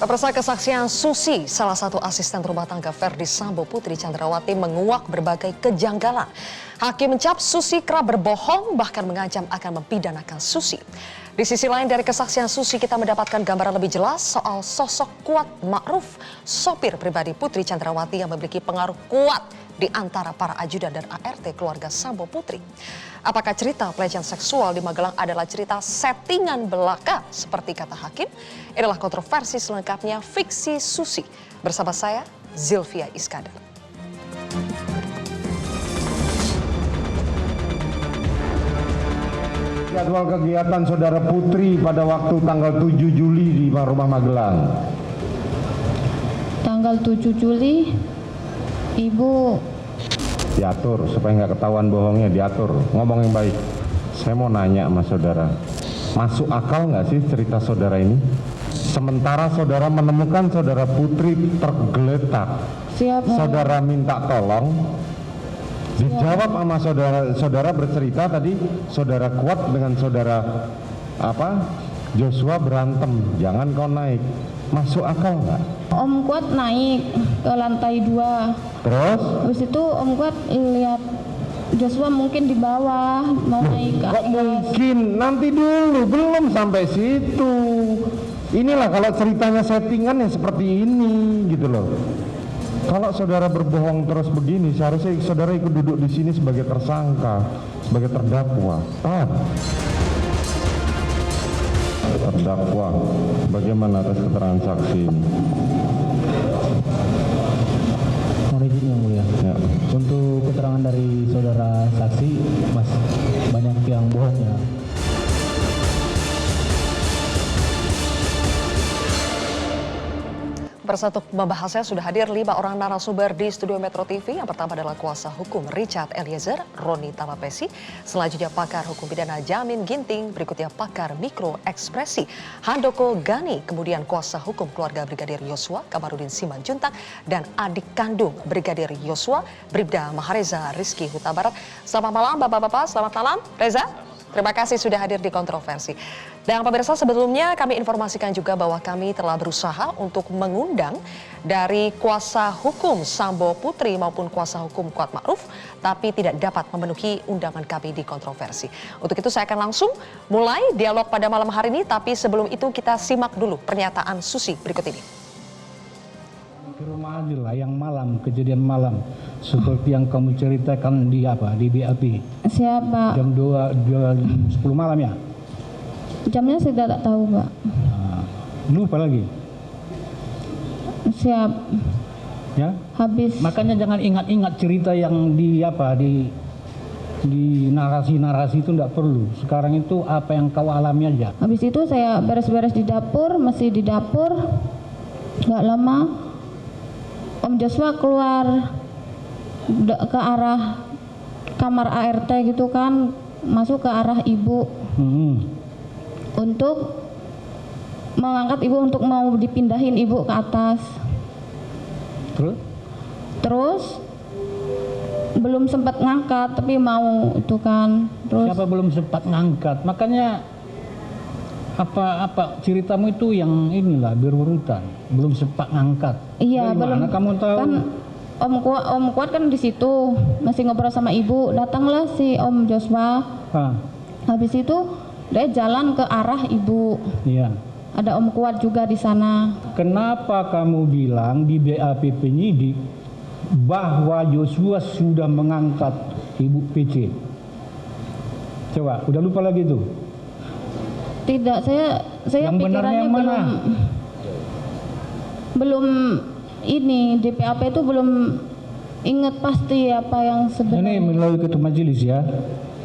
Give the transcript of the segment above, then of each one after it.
Pemirsa, kesaksian Susi, salah satu asisten rumah tangga Verdi Sambo Putri Chandrawati menguak berbagai kejanggalan. Hakim mencap Susi kerap berbohong, bahkan mengancam akan mempidanakan Susi. Di sisi lain dari kesaksian Susi, kita mendapatkan gambaran lebih jelas soal sosok Kuat Ma'ruf, sopir pribadi Putri Chandrawati yang memiliki pengaruh kuat di antara para ajudan dan ART keluarga Sambo Putri. Apakah cerita pelecehan seksual di Magelang adalah cerita settingan belaka seperti kata hakim? Inilah kontroversi selengkapnya Fiksi Susi. Bersama saya, Zilvia Iskandar. Jadwal kegiatan saudara Putri pada waktu tanggal 7 Juli di rumah Magelang. Tanggal 7 Juli, Ibu Diatur supaya nggak ketahuan bohongnya, diatur. Ngomong yang baik. Saya mau nanya sama saudara, masuk akal nggak sih cerita saudara ini? Sementara saudara menemukan saudara Putri tergeletak, saudara minta tolong, dijawab sama saudara bercerita tadi, saudara Kuat dengan saudara Joshua berantem, jangan kau naik. Masuk akal nggak? Om Kuat naik ke lantai 2. Terus? Habis itu Om Kuat lihat Joshua mungkin di bawah mau naik ke Kok atas. mungkin? Nanti dulu, belum sampai situ. Inilah kalau ceritanya settingan yang seperti ini gitu loh. Kalau saudara berbohong terus begini, seharusnya saudara ikut duduk di sini sebagai tersangka, sebagai terdakwa. Terdakwa, bagaimana atas keterangan saksi ini? Mohon izin yang mulia. Ya. Untuk keterangan dari saudara saksi, Mas, banyak yang bohong ya. Bersatu membahasnya sudah hadir 5 orang narasumber di studio Metro TV. Yang pertama adalah kuasa hukum Richard Eliezer, Roni Talapesi. Selanjutnya pakar hukum pidana Jamin Ginting. Berikutnya pakar mikro ekspresi Handoko Gani. Kemudian kuasa hukum keluarga Brigadir Yosua, Kamarudin Simanjuntak. Dan adik kandung Brigadir Yosua, Bribda Mahareza Rizky Huta Barat. Selamat malam Bapak-Bapak, selamat malam Reza. Terima kasih sudah hadir di kontroversi. Dan pemirsa, sebelumnya kami informasikan juga bahwa kami telah berusaha untuk mengundang dari kuasa hukum Sambo Putri maupun kuasa hukum Kuat Ma'ruf, tapi tidak dapat memenuhi undangan kami di kontroversi. Untuk itu saya akan langsung mulai dialog pada malam hari ini, tapi sebelum itu kita simak dulu pernyataan Susi berikut ini. Ke rumah aja lah yang malam, kejadian malam. Seperti yang kamu ceritakan di BAP. Siapa? Jam 10 malam ya? Jamnya saya tidak tahu, Pak. Nah, lupa lagi. Siap. Ya? Habis. Makanya jangan ingat-ingat cerita yang di narasi-narasi itu tidak perlu. Sekarang itu apa yang kau alami aja. Habis itu saya beres-beres di dapur, masih di dapur. Nggak lama, Om Joshua keluar ke arah kamar ART gitu kan, masuk ke arah ibu. Untuk mengangkat ibu, untuk mau dipindahin ibu ke atas. Terus belum sempat ngangkat tapi mau itu kan. Terus Siapa belum sempat ngangkat? Makanya apa ceritamu itu yang inilah berurutan, belum sempat ngangkat. iya, dari belum. mana kamu tahu? Kan Om Kuat kan di situ masih ngobrol sama ibu. Datanglah si Om Joshua. Habis itu dia jalan ke arah ibu. Iya. Ada Om Kuat juga di sana. Kenapa kamu bilang di BAP penyidik bahwa Joshua sudah mengangkat Ibu PC? Coba, udah lupa lagi tuh. Tidak, saya Yang benarnya pikirannya yang mana? belum ini di PAP itu belum ingat pasti apa yang Ini sebenarnya. melalui ketua majelis ya.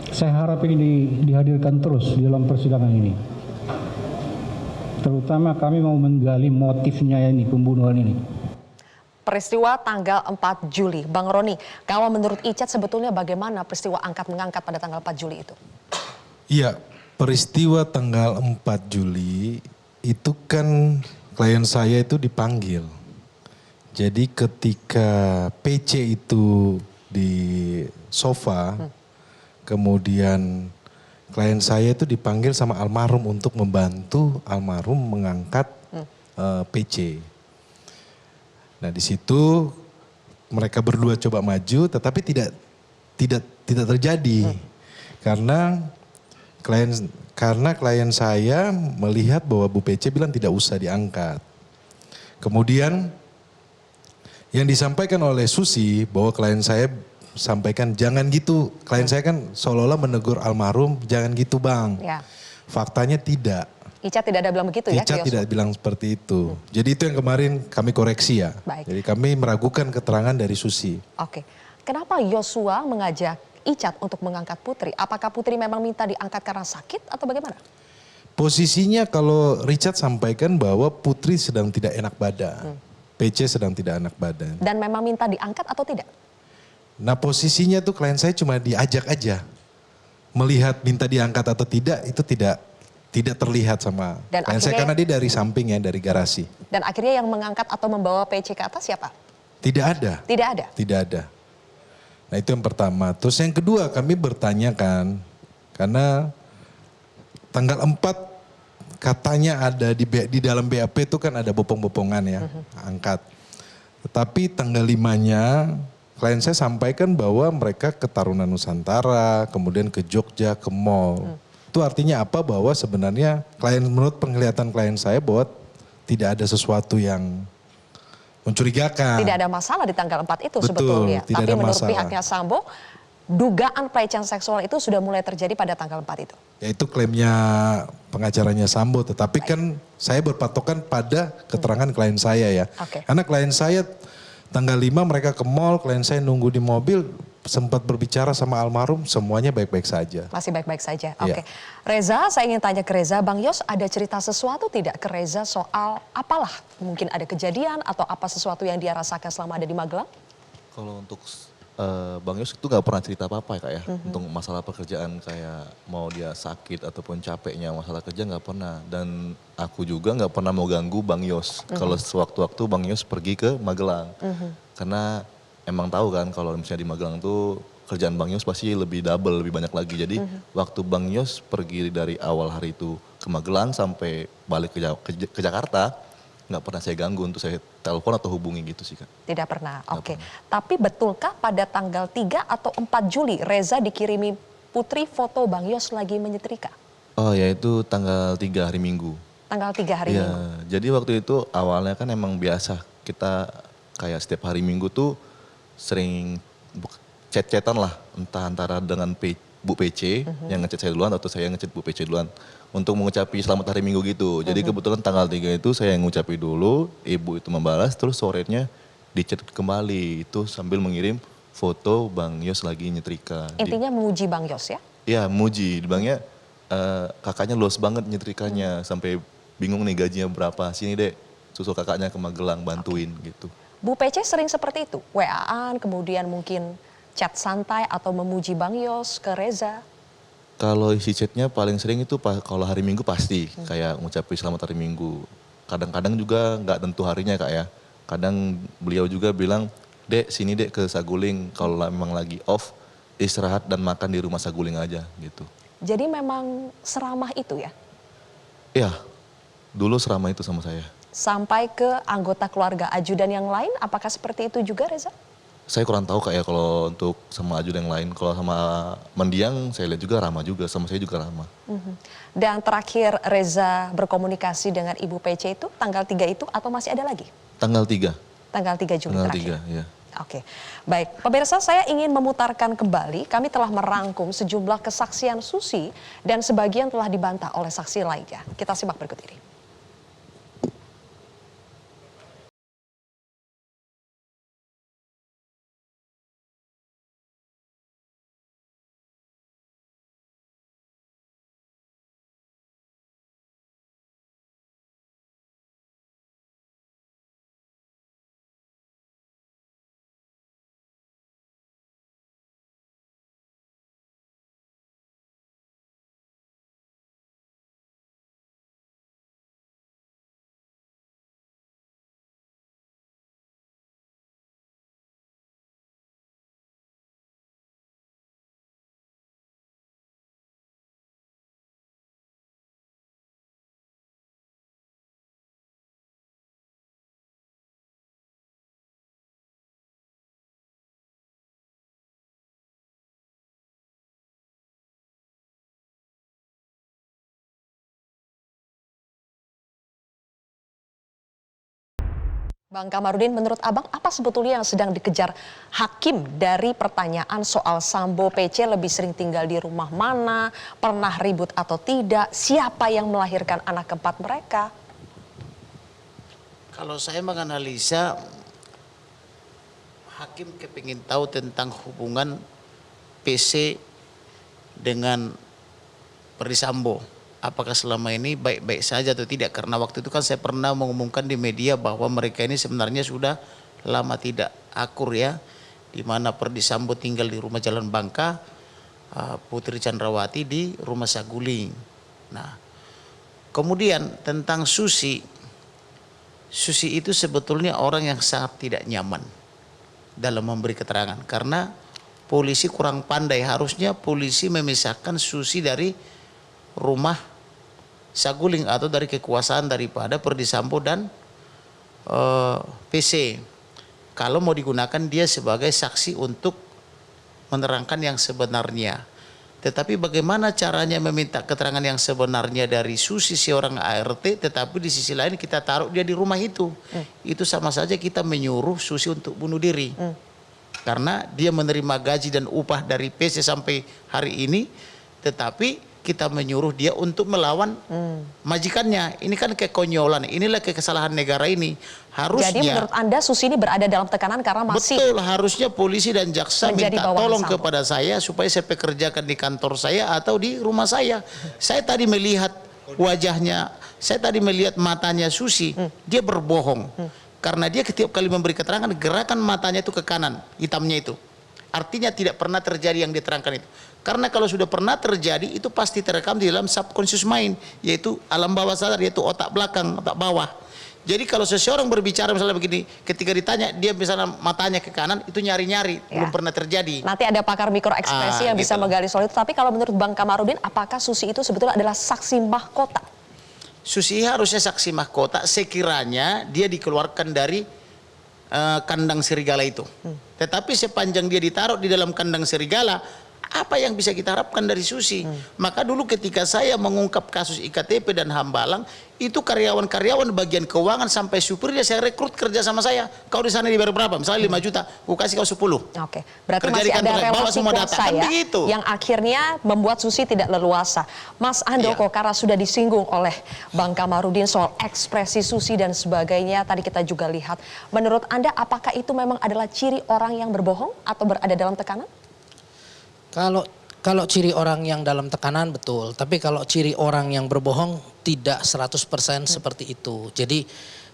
Saya harap ini dihadirkan terus di dalam persidangan ini. Terutama kami mau menggali motifnya ini, pembunuhan ini. Peristiwa tanggal 4 Juli. Bang Roni, kalau menurut Icat sebetulnya bagaimana peristiwa angkat-mengangkat pada tanggal 4 Juli itu? Iya, peristiwa tanggal 4 Juli itu kan klien saya itu dipanggil. Jadi ketika PC itu di sofa, kemudian klien saya itu dipanggil sama almarhum untuk membantu almarhum mengangkat PC. Nah di situ mereka berdua coba maju, tetapi tidak terjadi karena klien saya melihat bahwa Bu PC bilang tidak usah diangkat. Kemudian yang disampaikan oleh Susi bahwa klien saya sampaikan jangan gitu. Klien saya kan seolah-olah menegur almarhum, jangan gitu bang. Ya. Faktanya tidak. Ica tidak ada bilang begitu ya? Ica tidak bilang seperti itu. Jadi itu yang kemarin kami koreksi ya. Baik. Jadi kami meragukan keterangan dari Susi. Oke. Kenapa Yosua mengajak Icat untuk mengangkat Putri? Apakah Putri memang minta diangkat karena sakit atau bagaimana? Posisinya kalau Richard sampaikan bahwa Putri sedang tidak enak badan. PC sedang tidak enak badan. Dan memang minta diangkat atau tidak? Nah posisinya tuh klien saya cuma diajak aja. Melihat minta diangkat atau tidak itu tidak terlihat sama Dan klien saya karena dia dari samping ya, dari garasi. Dan akhirnya yang mengangkat atau membawa PC ke atas siapa? Tidak ada. Tidak ada? Tidak ada. Nah itu yang pertama. Terus yang kedua kami bertanyakan karena tanggal 4 katanya ada di dalam BAP itu kan ada bopong-bopongan ya, angkat. Tetapi tanggal 5-nya klien saya sampaikan bahwa mereka ke Taruna Nusantara, kemudian ke Jogja, ke mall. Itu artinya apa? Bahwa sebenarnya menurut penglihatan klien saya bahwa tidak ada sesuatu yang mencurigakan. Tidak ada masalah di tanggal 4 itu Betul, sebetulnya. tidak Tapi ada menurut masalah. pihaknya Sambo, dugaan pelecehan seksual itu sudah mulai terjadi pada tanggal 4 itu. Ya itu klaimnya pengacaranya Sambo, tetapi kan saya berpatokan pada keterangan klien saya ya. Oke. Karena klien saya tanggal 5 mereka ke mall, klien saya nunggu di mobil, sempat berbicara sama almarhum, semuanya baik-baik saja. Masih baik-baik saja. Iya. Oke. Reza, saya ingin tanya ke Reza, Bang Yos ada cerita sesuatu tidak ke Reza soal apalah? Mungkin ada kejadian atau apa sesuatu yang dia rasakan selama ada di Magelang? Kalau untuk Bang Yos itu gak pernah cerita apa-apa ya kak ya. Untuk masalah pekerjaan kayak mau dia sakit ataupun capeknya masalah kerja gak pernah. Dan aku juga gak pernah mau ganggu Bang Yos. Kalau sewaktu-waktu Bang Yos pergi ke Magelang. Karena emang tahu kan kalau misalnya di Magelang tuh kerjaan Bang Yos pasti lebih double, lebih banyak lagi. Jadi waktu Bang Yos pergi dari awal hari itu ke Magelang sampai balik ke Jakarta, nggak pernah saya ganggu untuk saya telepon atau hubungi gitu sih Kak. Tidak pernah, oke. Tapi betulkah pada tanggal 3 atau 4 Juli Reza dikirimi Putri foto Bang Yos lagi menyetrika? Oh ya itu tanggal 3 hari Minggu. Tanggal 3 hari Ya, Minggu? jadi waktu itu awalnya kan emang biasa kita kayak setiap hari Minggu tuh sering chat-chatan lah, entah antara dengan Bu PC yang ngechat saya duluan atau saya ngechat Bu PC duluan untuk mengucapi selamat hari Minggu gitu. Jadi kebetulan tanggal 3 itu saya yang ngucapi dulu, ibu itu membalas, terus sorenya di-chat kembali itu sambil mengirim foto Bang Yos lagi nyetrika. Intinya menguji Bang Yos ya? Iya muji, bilangnya kakaknya luas banget nyetrikanya sampai bingung nih gajinya berapa. Sini dek, susul kakaknya ke Magelang bantuin gitu. Bu PC sering seperti itu? WA-an kemudian mungkin chat santai atau memuji Bang Yos ke Reza? Kalau isi chatnya paling sering itu kalau hari Minggu pasti kayak ngucapin selamat hari Minggu. Kadang-kadang juga nggak tentu harinya kak ya. Kadang beliau juga bilang, dek sini dek ke Saguling kalau memang lagi off istirahat dan makan di rumah Saguling aja gitu. Jadi memang seramah itu ya? Iya, dulu seramah itu sama saya. Sampai ke anggota keluarga ajudan yang lain, apakah seperti itu juga Reza? Saya kurang tahu kak ya kalau untuk sama ajudan yang lain. Kalau sama mendiang saya lihat juga ramah juga, sama saya juga ramah. Dan terakhir Reza berkomunikasi dengan Ibu PC itu tanggal 3 itu atau masih ada lagi? Tanggal 3. Tanggal 3 Juli Tanggal terakhir? 3, ya. Oke, baik. Pemirsa, saya ingin memutarkan kembali. Kami telah merangkum sejumlah kesaksian Susi dan sebagian telah dibantah oleh saksi lainnya. Kita simak berikut ini. Bang Kamarudin, menurut Abang apa sebetulnya yang sedang dikejar hakim dari pertanyaan soal Sambo PC lebih sering tinggal di rumah mana, pernah ribut atau tidak, siapa yang melahirkan anak keempat mereka? Kalau saya menganalisa, hakim kepingin tahu tentang hubungan PC dengan Ferdy Sambo. Apakah selama ini baik-baik saja atau tidak. Karena waktu itu kan saya pernah mengumumkan di media bahwa mereka ini sebenarnya sudah lama tidak akur ya. Di mana Ferdy Sambo tinggal di rumah Jalan Bangka, Putri Chandrawati di rumah Saguling. Nah, kemudian tentang Susi. Susi itu sebetulnya orang yang sangat tidak nyaman dalam memberi keterangan. Karena polisi kurang pandai. Harusnya polisi memisahkan Susi dari rumah Saguling atau dari kekuasaan daripada Ferdy Sambo dan PC. Kalau mau digunakan dia sebagai saksi untuk menerangkan yang sebenarnya. Tetapi bagaimana caranya meminta keterangan yang sebenarnya dari Susi seorang ART, tetapi di sisi lain kita taruh dia di rumah itu. Itu sama saja kita menyuruh Susi untuk bunuh diri. Karena dia menerima gaji dan upah dari PC sampai hari ini, tetapi kita menyuruh dia untuk melawan majikannya. Ini kan kekonyolan, inilah kesalahan negara ini. Harusnya. Jadi menurut Anda Susi ini berada dalam tekanan karena masih betul, harusnya polisi dan jaksa minta tolong Sambo kepada saya supaya saya pekerjakan di kantor saya atau di rumah saya. Saya tadi melihat wajahnya, saya tadi melihat matanya Susi, dia berbohong. Karena dia setiap kali memberi keterangan, gerakan matanya itu ke kanan, hitamnya itu. Artinya tidak pernah terjadi yang diterangkan itu. Karena kalau sudah pernah terjadi, itu pasti terekam di dalam subconscious mind, yaitu alam bawah sadar, yaitu otak belakang, otak bawah. Jadi kalau seseorang berbicara misalnya begini, ketika ditanya, dia misalnya matanya ke kanan, itu nyari-nyari, belum pernah terjadi. Nanti ada pakar mikroekspresi yang bisa menggali soal itu. Tapi kalau menurut Bang Kamarudin, apakah Susi itu sebetulnya adalah saksi mahkota? Susi harusnya saksi mahkota, sekiranya dia dikeluarkan dari kandang serigala itu. Tetapi sepanjang dia ditaruh di dalam kandang serigala, apa yang bisa kita harapkan dari Susi? Maka dulu ketika saya mengungkap kasus IKTP dan Hambalang, itu karyawan-karyawan bagian keuangan sampai supirnya saya rekrut kerja sama saya. Kau di sana dibayar berapa? Misalnya 5 juta, aku kasih kau 10. Oke, berarti Kerja di masih ada kantor, bawa relasi semua data. kuasa Kan ya, begitu. yang akhirnya membuat Susi tidak leluasa. Mas Handoko, karena sudah disinggung oleh Bang Kamarudin soal ekspresi Susi dan sebagainya, tadi kita juga lihat. Menurut Anda, apakah itu memang adalah ciri orang yang berbohong atau berada dalam tekanan? Kalau ciri orang yang dalam tekanan betul, tapi kalau ciri orang yang berbohong tidak 100% seperti itu. Jadi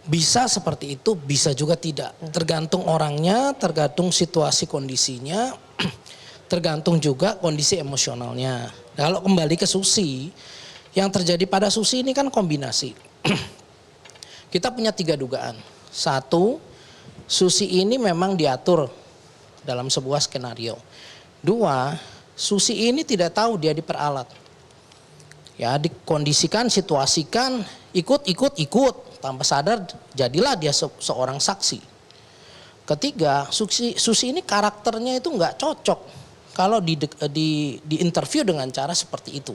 bisa seperti itu, bisa juga tidak. Tergantung orangnya, tergantung situasi kondisinya, tergantung juga kondisi emosionalnya. Kalau kembali ke Susi, yang terjadi pada Susi ini kan kombinasi. Kita punya 3 dugaan. 1, Susi ini memang diatur dalam sebuah skenario. 2, Susi ini tidak tahu dia diperalat. Ya, dikondisikan, situasikan, ikut, tanpa sadar jadilah dia seorang saksi. Ketiga, Susi ini karakternya itu nggak cocok kalau di interview dengan cara seperti itu.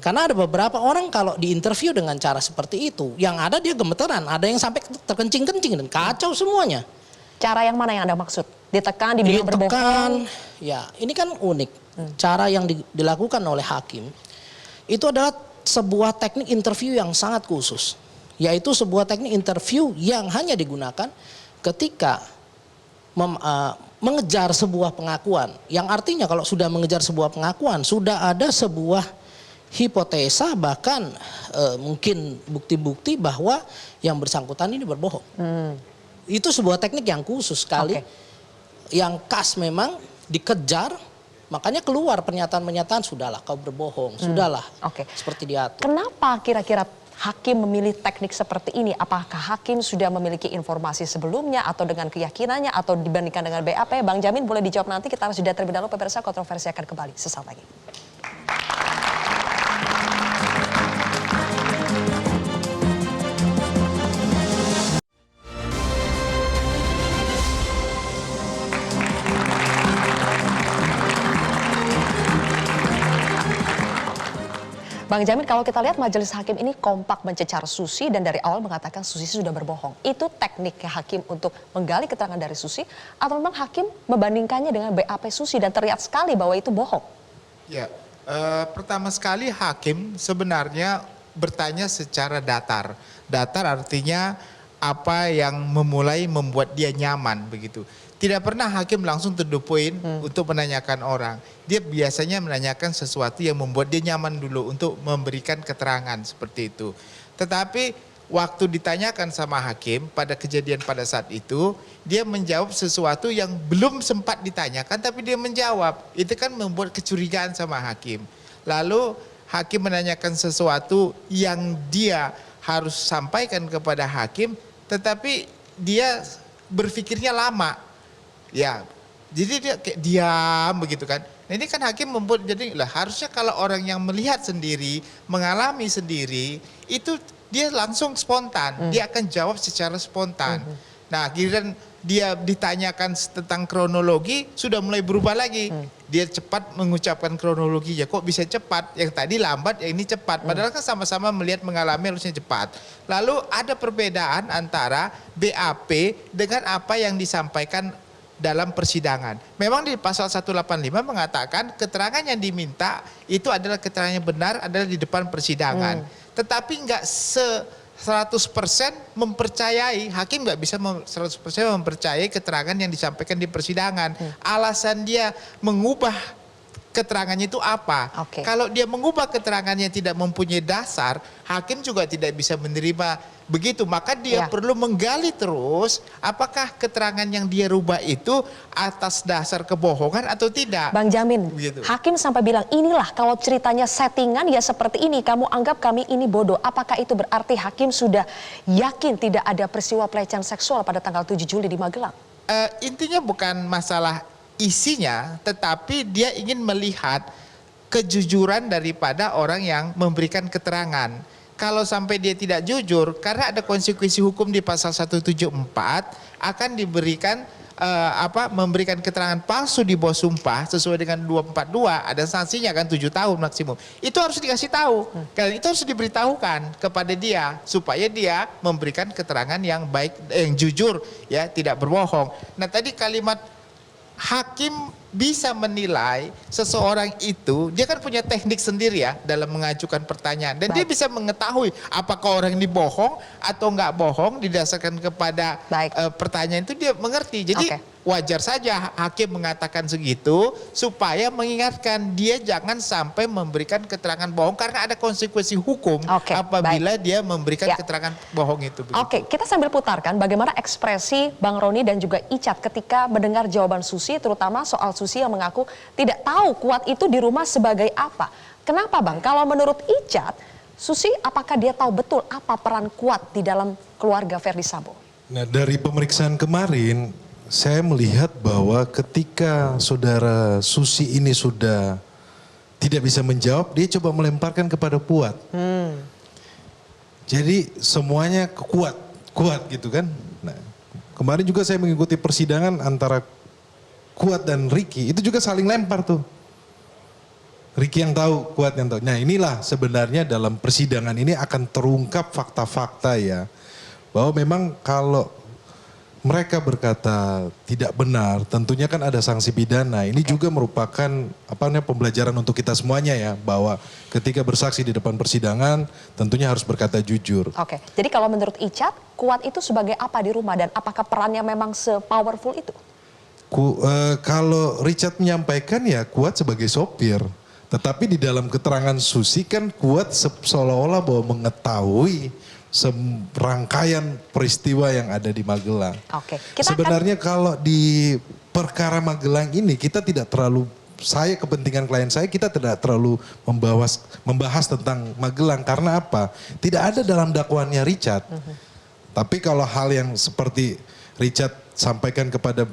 Karena ada beberapa orang kalau di interview dengan cara seperti itu, yang ada dia gemeteran, ada yang sampai terkencing-kencing dan kacau semuanya. Cara yang mana yang Anda maksud? Ditekan, dibilang berbohong? Ya, ini kan unik. Cara yang dilakukan oleh hakim itu adalah sebuah teknik interview yang sangat khusus. Yaitu sebuah teknik interview yang hanya digunakan ketika mengejar sebuah pengakuan. Yang artinya kalau sudah mengejar sebuah pengakuan, sudah ada sebuah hipotesa, bahkan mungkin bukti-bukti bahwa yang bersangkutan ini berbohong. Itu sebuah teknik yang khusus sekali, yang khas memang dikejar, makanya keluar pernyataan-pernyataan, sudahlah kau berbohong, sudahlah, seperti diatur. Kenapa kira-kira hakim memilih teknik seperti ini? Apakah hakim sudah memiliki informasi sebelumnya atau dengan keyakinannya atau dibandingkan dengan BAP? Bang Jamin boleh dijawab nanti, kita harus jeda terlebih dahulu. Pemirsa, kontroversi akan kembali sesaat lagi. Bang Jamin, kalau kita lihat majelis hakim ini kompak mencecar Susi dan dari awal mengatakan Susi sudah berbohong. Itu tekniknya hakim untuk menggali keterangan dari Susi atau memang hakim membandingkannya dengan BAP Susi dan terlihat sekali bahwa itu bohong? Ya, pertama sekali hakim sebenarnya bertanya secara datar. Datar artinya apa yang memulai membuat dia nyaman begitu. Tidak pernah hakim langsung to the point untuk menanyakan orang. Dia biasanya menanyakan sesuatu yang membuat dia nyaman dulu untuk memberikan keterangan seperti itu. Tetapi waktu ditanyakan sama hakim pada kejadian pada saat itu, dia menjawab sesuatu yang belum sempat ditanyakan tapi dia menjawab. Itu kan membuat kecurigaan sama hakim. Lalu hakim menanyakan sesuatu yang dia harus sampaikan kepada hakim, tetapi dia berpikirnya lama. Ya, jadi dia kayak diam begitu kan. Nah ini kan hakim membuat, jadi lah harusnya kalau orang yang melihat sendiri, mengalami sendiri, itu dia langsung spontan, dia akan jawab secara spontan. Nah giliran dia ditanyakan tentang kronologi, sudah mulai berubah lagi. Dia cepat mengucapkan kronologinya, kok bisa cepat? Yang tadi lambat, yang ini cepat. Padahal kan sama-sama melihat mengalami harusnya cepat. Lalu ada perbedaan antara BAP dengan apa yang disampaikan dalam persidangan. Memang di pasal 185 mengatakan keterangan yang diminta itu adalah keterangan yang benar adalah di depan persidangan. Tetapi enggak 100% mempercayai, hakim nggak bisa 100% mempercayai keterangan yang disampaikan di persidangan. Alasan dia mengubah keterangannya itu apa? Kalau dia mengubah keterangannya tidak mempunyai dasar, hakim juga tidak bisa menerima begitu. Maka dia perlu menggali terus apakah keterangan yang dia rubah itu atas dasar kebohongan atau tidak. Bang Jamin, begitu. Hakim sampai bilang inilah kalau ceritanya settingan ya seperti ini, kamu anggap kami ini bodoh. Apakah itu berarti hakim sudah yakin tidak ada peristiwa pelecehan seksual pada tanggal 7 Juli di Magelang? Intinya bukan masalah isinya, tetapi dia ingin melihat kejujuran daripada orang yang memberikan keterangan. Kalau sampai dia tidak jujur, karena ada konsekuensi hukum di pasal 174, akan diberikan memberikan keterangan palsu di bawah sumpah sesuai dengan 242, ada sanksinya kan 7 tahun maksimum. Itu harus dikasih tahu, dan itu harus diberitahukan kepada dia supaya dia memberikan keterangan yang baik, yang jujur, ya, tidak berbohong. Nah tadi kalimat hakim bisa menilai seseorang itu, dia kan punya teknik sendiri ya dalam mengajukan pertanyaan. Dan dia bisa mengetahui apakah orang ini bohong atau enggak bohong didasarkan kepada pertanyaan itu, dia mengerti. Jadi wajar saja hakim mengatakan segitu supaya mengingatkan dia jangan sampai memberikan keterangan bohong karena ada konsekuensi hukum apabila dia memberikan keterangan bohong itu. Oke, kita sambil putarkan bagaimana ekspresi Bang Roni dan juga Icat ketika mendengar jawaban Susi, terutama soal Susi yang mengaku tidak tahu Kuat itu di rumah sebagai apa. Kenapa Bang? Kalau menurut Icat, Susi apakah dia tahu betul apa peran Kuat di dalam keluarga Verdi Sambo? Nah dari pemeriksaan kemarin, saya melihat bahwa ketika saudara Susi ini sudah tidak bisa menjawab, dia coba melemparkan kepada Kuat. Jadi semuanya ke Kuat gitu kan. Nah, kemarin juga saya mengikuti persidangan antara Kuat dan Ricky, itu juga saling lempar tuh. Ricky yang tahu, Kuat yang tahu. Nah inilah sebenarnya dalam persidangan ini akan terungkap fakta-fakta ya. Bahwa memang kalau mereka berkata tidak benar, tentunya kan ada sanksi pidana. Ini juga merupakan pembelajaran untuk kita semuanya ya, bahwa ketika bersaksi di depan persidangan tentunya harus berkata jujur. Oke, jadi kalau menurut Icat, Kuat itu sebagai apa di rumah dan apakah perannya memang se-powerful itu? Kalau Richard menyampaikan ya Kuat sebagai sopir. Tetapi di dalam keterangan Susi kan Kuat seolah-olah bahwa mengetahui serangkaian peristiwa yang ada di Magelang. Sebenarnya kalau di perkara Magelang ini kita tidak terlalu, saya kepentingan klien saya kita tidak terlalu membahas tentang Magelang karena apa? Tidak ada dalam dakwaannya Richard. Tapi kalau hal yang seperti Richard sampaikan kepada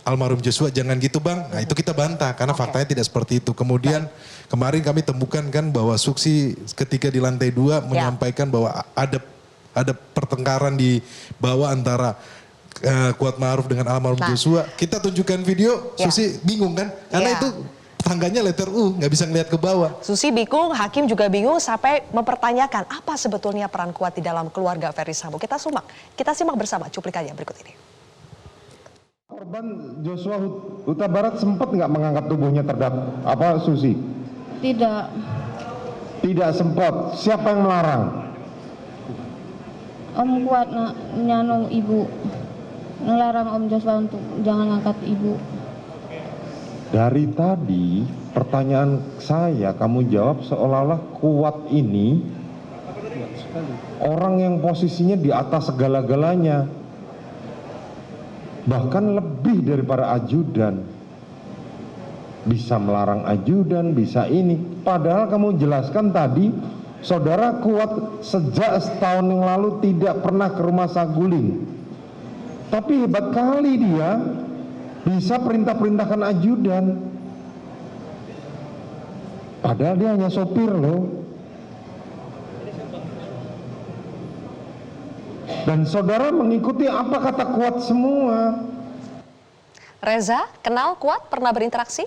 almarhum Joshua, jangan gitu Bang, nah itu kita bantah karena faktanya tidak seperti itu. Kemudian kemarin kami temukan kan bahwa Susi ketika di lantai 2 menyampaikan bahwa ada pertengkaran di bawah antara Kuat Ma'ruf dengan almarhum Joshua. Kita tunjukkan video, Susi bingung kan? Karena itu tangganya letter U, nggak bisa ngeliat ke bawah. Susi bingung, hakim juga bingung sampai mempertanyakan apa sebetulnya peran Kuat di dalam keluarga Ferry Sambo. Kita simak bersama cuplikannya berikut ini. Korban Joshua Huta Barat sempat nggak mengangkat tubuhnya Susi? Tidak. Tidak sempat. Siapa yang melarang? Om Kuat nyano ibu. Ngelarang Om Joshua untuk jangan angkat ibu. Dari tadi pertanyaan saya kamu jawab seolah-olah Kuat ini orang yang posisinya di atas segala-galanya, bahkan lebih daripada ajudan, bisa melarang ajudan, bisa ini. Padahal kamu jelaskan tadi saudara Kuat sejak setahun yang lalu tidak pernah ke rumah Saguling, tapi hebat kali dia bisa perintah-perintahkan ajudan. Padahal dia hanya sopir loh. Dan saudara mengikuti apa kata Kuat semua. Reza, kenal Kuat? Pernah berinteraksi?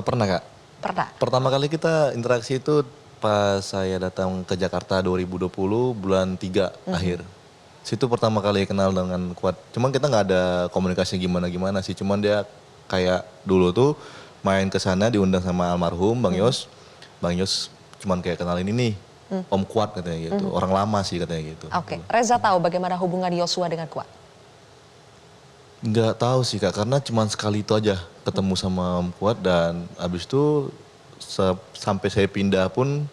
Pernah Kak. Pernah. Pertama kali kita interaksi itu pas saya datang ke Jakarta 2020 bulan 3 akhir. Situ pertama kali kenal dengan Kuat. Cuman kita nggak ada komunikasi gimana-gimana sih. Cuman dia kayak dulu tuh main ke sana diundang sama almarhum Bang Yos. Bang Yos cuman kayak kenalin ini Om Kuat katanya gitu. Orang lama sih katanya gitu. Oke. Reza tahu bagaimana hubungan Yosua dengan Kuat? Nggak tahu sih Kak, karena cuman sekali itu aja ketemu sama Om Kuat dan abis itu sampai saya pindah pun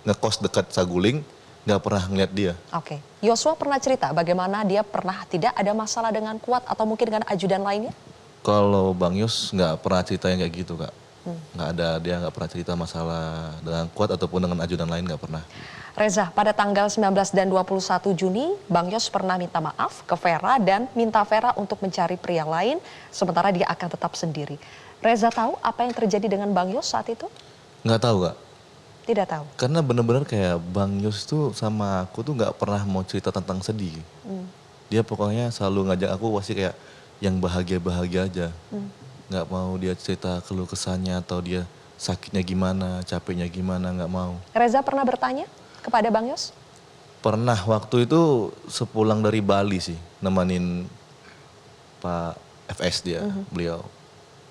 ngekos dekat Saguling, nggak pernah ngeliat dia. Oke. Yosua pernah cerita bagaimana dia pernah tidak ada masalah dengan Kuat atau mungkin dengan ajudan lainnya? Kalau Bang Yos nggak pernah cerita yang kayak gitu Kak. Nggak ada, dia nggak pernah cerita masalah dengan Kuat ataupun dengan ajudan lain, nggak pernah. Reza, pada tanggal 19 dan 21 Juni, Bang Yos pernah minta maaf ke Vera dan minta Vera untuk mencari pria lain, sementara dia akan tetap sendiri. Reza tahu apa yang terjadi dengan Bang Yos saat itu? Nggak tahu Kak. Tidak tahu? Karena bener-bener kayak Bang Yos tuh sama aku tuh nggak pernah mau cerita tentang sedih. Dia pokoknya selalu ngajak aku pasti kayak yang bahagia-bahagia aja. Nggak mau dia cerita keluh kesahnya atau dia sakitnya gimana, capeknya gimana, nggak mau. Reza pernah bertanya kepada Bang Yos? Pernah, waktu itu sepulang dari Bali sih, nemenin Pak FS dia, beliau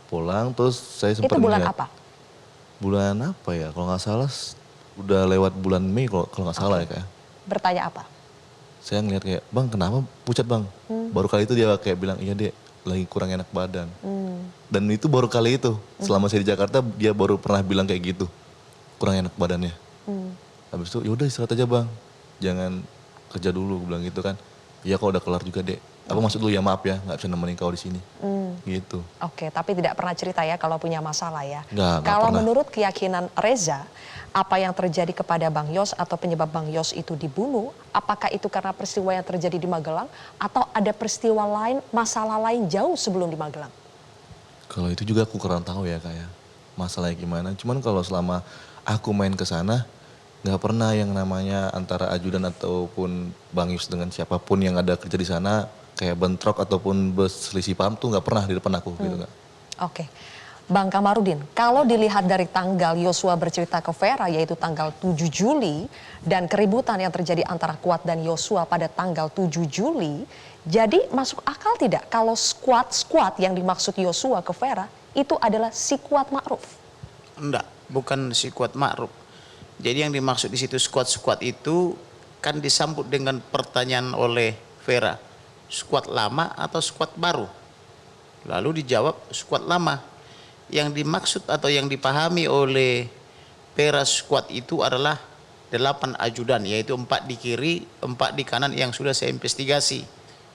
pulang terus saya sempat Itu bulan ngeliat. apa? Bulan apa ya, kalau nggak salah udah lewat bulan Mei kalau nggak salah ya Kak. Bertanya apa? Saya ngeliat kayak, Bang kenapa pucat Bang? Baru kali itu dia kayak bilang, iya Dek, lagi kurang enak badan. Dan itu baru kali itu, selama saya di Jakarta dia baru pernah bilang kayak gitu, kurang enak badannya. Habis itu yaudah istirahat aja Bang, jangan kerja dulu, gue bilang gitu kan. Iya kok udah kelar juga Dek. Apa maksud lu ya, maaf ya nggak bisa nemenin kau di sini. Gitu. Oke, tapi tidak pernah cerita ya kalau punya masalah ya. Nggak Kalau pernah. menurut keyakinan Reza, apa yang terjadi kepada Bang Yos atau penyebab Bang Yos itu dibunuh, apakah itu karena peristiwa yang terjadi di Magelang atau ada peristiwa lain, masalah lain jauh sebelum di Magelang? Kalau itu juga aku kurang tahu ya kayak masalahnya gimana. Cuman kalau selama aku main ke sana nggak pernah yang namanya antara ajudan ataupun Bang Yus dengan siapapun yang ada kerja di sana kayak bentrok ataupun berselisih paham tuh nggak pernah di depan aku gitu Kak. Oke. Bang Kamarudin, kalau dilihat dari tanggal Yosua bercerita ke Vera yaitu tanggal 7 Juli dan keributan yang terjadi antara Kuat dan Yosua pada tanggal 7 Juli, jadi masuk akal tidak kalau squad yang dimaksud Yosua ke Vera itu adalah si Kuat Ma'ruf? Enggak, bukan si Kuat Ma'ruf. Jadi yang dimaksud di situ squad itu kan disambut dengan pertanyaan oleh Vera, squad lama atau squad baru? Lalu dijawab squad lama. Yang dimaksud atau yang dipahami oleh Vera squad itu adalah 8 ajudan, yaitu 4 di kiri, 4 di kanan yang sudah saya investigasi.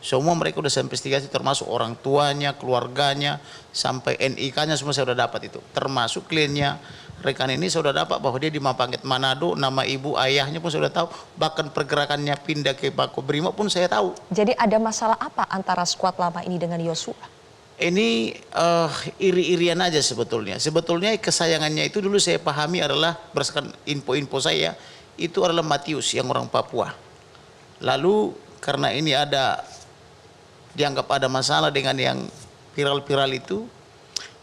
Semua mereka sudah saya investigasi termasuk orang tuanya, keluarganya, sampai NIK-nya semua saya sudah dapat itu. Termasuk kliennya rekan ini saya sudah dapat bahwa dia di Mapangket Manado, nama ibu ayahnya pun sudah tahu, bahkan pergerakannya pindah ke Makobrimob pun saya tahu. Jadi ada masalah apa antara squad lama ini dengan Yosua? Ini iri-irian aja sebetulnya. Sebetulnya kesayangannya itu dulu saya pahami adalah berdasarkan info-info saya, itu adalah Matius yang orang Papua. Lalu karena ini dianggap ada masalah dengan yang viral-viral itu,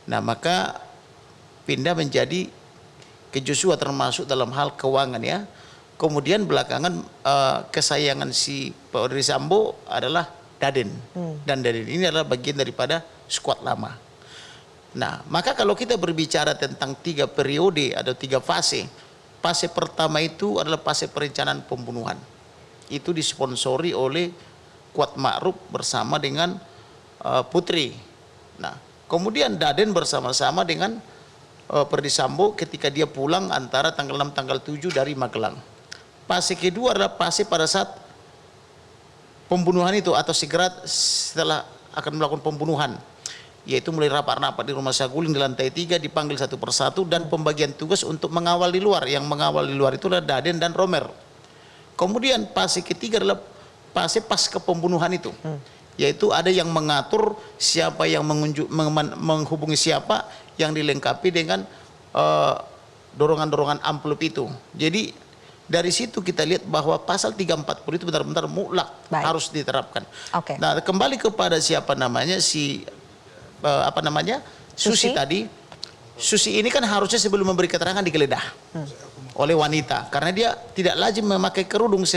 nah maka pindah menjadi ke Joshua termasuk dalam hal keuangan ya. Kemudian belakangan kesayangan si Pak Ferdi Sambo adalah Daden. Dan Daden ini adalah bagian daripada skuad lama. Nah, maka kalau kita berbicara tentang 3 periode atau 3 fase. Fase pertama itu adalah fase perencanaan pembunuhan. Itu disponsori oleh Kuat Ma'ruf bersama dengan Putri. Nah, kemudian Daden bersama-sama dengan Ferdi Sambo ketika dia pulang antara tanggal 6 tanggal 7 dari Magelang. Fase kedua adalah fase pada saat pembunuhan itu atau segera setelah akan melakukan pembunuhan, yaitu mulai rapat-rapat di rumah Saguling di lantai 3, dipanggil satu persatu dan pembagian tugas untuk mengawal di luar. Yang mengawal di luar itu adalah Daden dan Romer. Kemudian fase ketiga adalah fase pasca pembunuhan itu, yaitu ada yang mengatur siapa yang menghubungi siapa, yang dilengkapi dengan dorongan-dorongan amplop itu. Jadi dari situ kita lihat bahwa pasal 340 itu benar-benar mutlak harus diterapkan. Nah, kembali kepada siapa namanya Susi tadi. Susi ini kan harusnya sebelum memberi keterangan digeledah oleh wanita karena dia tidak lazim memakai kerudung.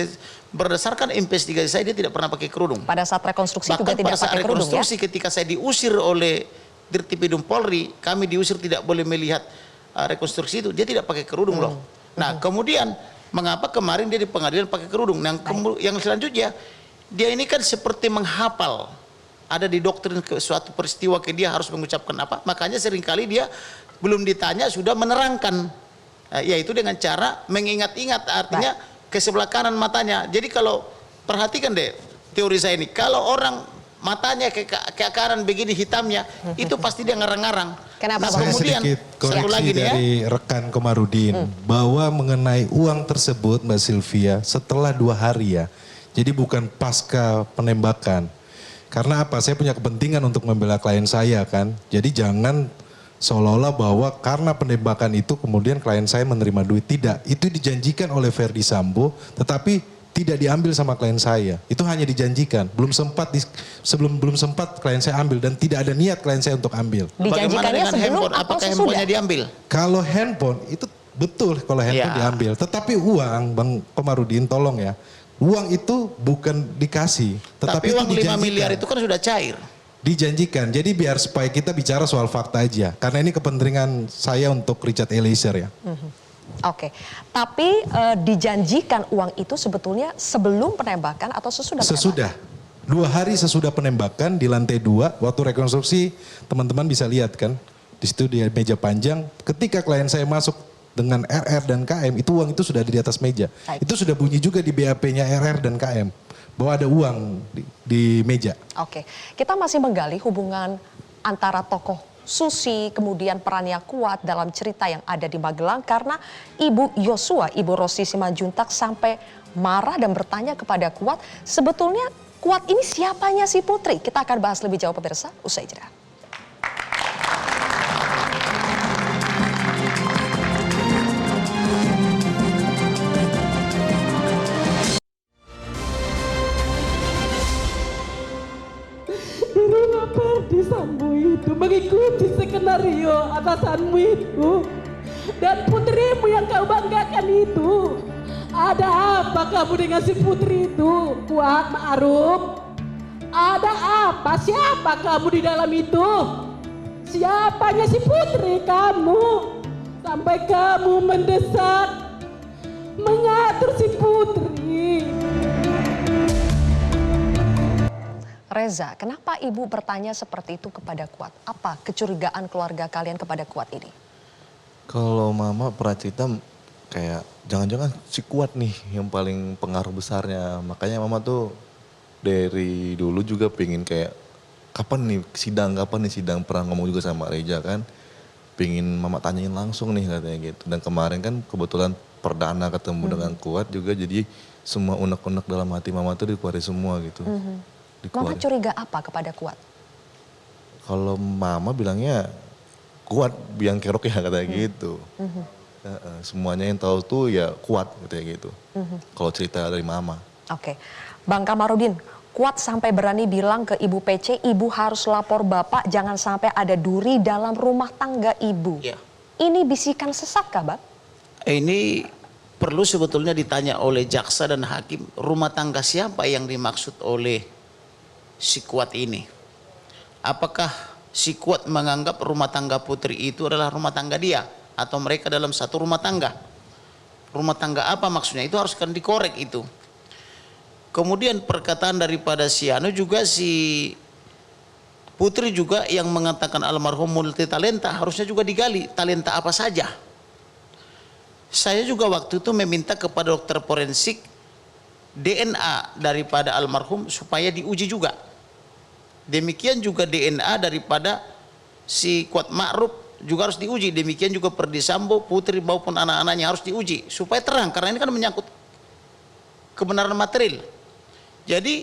Berdasarkan investigasi saya dia tidak pernah pakai kerudung. Pada saat rekonstruksi bahkan juga tidak pada saat pakai kerudung ya. Rekonstruksi ketika saya diusir oleh Dirtipidum Polri, kami diusir tidak boleh melihat rekonstruksi itu, dia tidak pakai kerudung loh. Nah, kemudian mengapa kemarin dia di pengadilan pakai kerudung? Yang selanjutnya, dia ini kan seperti menghafal. Ada di doktrin suatu peristiwa dia harus mengucapkan apa. Makanya seringkali dia belum ditanya sudah menerangkan. Yaitu dengan cara mengingat-ingat, artinya ke sebelah kanan matanya. Jadi kalau perhatikan deh teori saya ini. Kalau orang matanya ke kanan begini hitamnya, itu pasti dia ngarang-ngarang. Kenapa? Saya Kemudian sedikit satu koreksi lagi nih ya. dari rekan Komarudin bahwa mengenai uang tersebut Mbak Sylvia setelah 2 hari ya. Jadi bukan pasca penembakan. Karena apa? Saya punya kepentingan untuk membela klien saya kan. Jadi jangan seolah-olah bahwa karena penembakan itu kemudian klien saya menerima duit. Tidak, itu dijanjikan oleh Ferdi Sambo tetapi tidak diambil sama klien saya. Itu hanya dijanjikan. Belum sempat klien saya ambil dan tidak ada niat klien saya untuk ambil. Dijanjikannya sebelum handphone? atau Apakah sesudah? handphonenya diambil? Kalau handphone itu betul kalau handphone diambil. Tetapi uang, Bang Komarudin tolong ya. Uang itu bukan dikasih. Tapi itu uang 5 miliar itu kan sudah cair. Dijanjikan. Jadi biar supaya kita bicara soal fakta aja. Karena ini kepentingan saya untuk Richard Eliezer ya. Oke, tapi dijanjikan uang itu sebetulnya sebelum penembakan atau sesudah penembakan? Sesudah. 2 hari sesudah penembakan di lantai 2, waktu rekonstruksi teman-teman bisa lihat kan. Di situ di meja panjang, ketika klien saya masuk dengan RR dan KM, itu uang itu sudah ada di atas meja. Itu sudah bunyi juga di BAP-nya RR dan KM, bahwa ada uang di meja. Oke, kita masih menggali hubungan antara tokoh Susi, kemudian perannya Kuat dalam cerita yang ada di Magelang karena Ibu Yosua, Ibu Rosi Simanjuntak sampai marah dan bertanya kepada Kuat, sebetulnya Kuat ini siapanya si Putri? Kita akan bahas lebih jauh pemirsa, usai jeda. Ferdi Sambo itu mengikuti skenario atasanmu itu dan putrimu yang kau banggakan itu. Ada apa kamu dengan si Putri itu, Kuat Ma'ruf? Ada apa? Siapa kamu di dalam itu? Siapanya si Putri kamu? Sampai kamu mendesak, mengatur si Putri. Reza, kenapa ibu bertanya seperti itu kepada Kuat? Apa kecurigaan keluarga kalian kepada Kuat ini? Kalau mama pernah cerita kayak jangan-jangan si Kuat nih yang paling pengaruh besarnya. Makanya mama tuh dari dulu juga pengen kayak kapan nih sidang, pernah ngomong juga sama Reja kan. Pengen mama tanyain langsung nih katanya gitu. Dan kemarin kan kebetulan perdana ketemu dengan Kuat juga, jadi semua unek-unek dalam hati mama tuh dikeluarin semua gitu. Mama curiga apa kepada Kuat? Kalau mama bilangnya Kuat biang kerok ya katanya gitu. Semuanya yang tahu tuh ya Kuat katanya gitu. Kalau cerita dari mama. Oke, Bang Kamarudin, Kuat sampai berani bilang ke Ibu PC, Ibu harus lapor Bapak, jangan sampai ada duri dalam rumah tangga Ibu. Ya. Ini bisikan sesak kah, Bang? Ini perlu sebetulnya ditanya oleh jaksa dan hakim, rumah tangga siapa yang dimaksud oleh si Kuat ini? Apakah si Kuat menganggap rumah tangga Putri itu adalah rumah tangga dia? Atau mereka dalam satu rumah tangga? Rumah tangga apa maksudnya? Itu harus kan dikorek itu. Kemudian perkataan daripada si Anu juga, si Putri juga yang mengatakan almarhum multi talenta, harusnya juga digali talenta apa saja. Saya juga waktu itu meminta kepada dokter forensik DNA daripada almarhum supaya diuji juga. Demikian juga DNA daripada si Kuat Ma'ruf juga harus diuji. Demikian juga Perdi Sambo, Putri maupun anak-anaknya harus diuji supaya terang, karena ini kan menyangkut kebenaran material. Jadi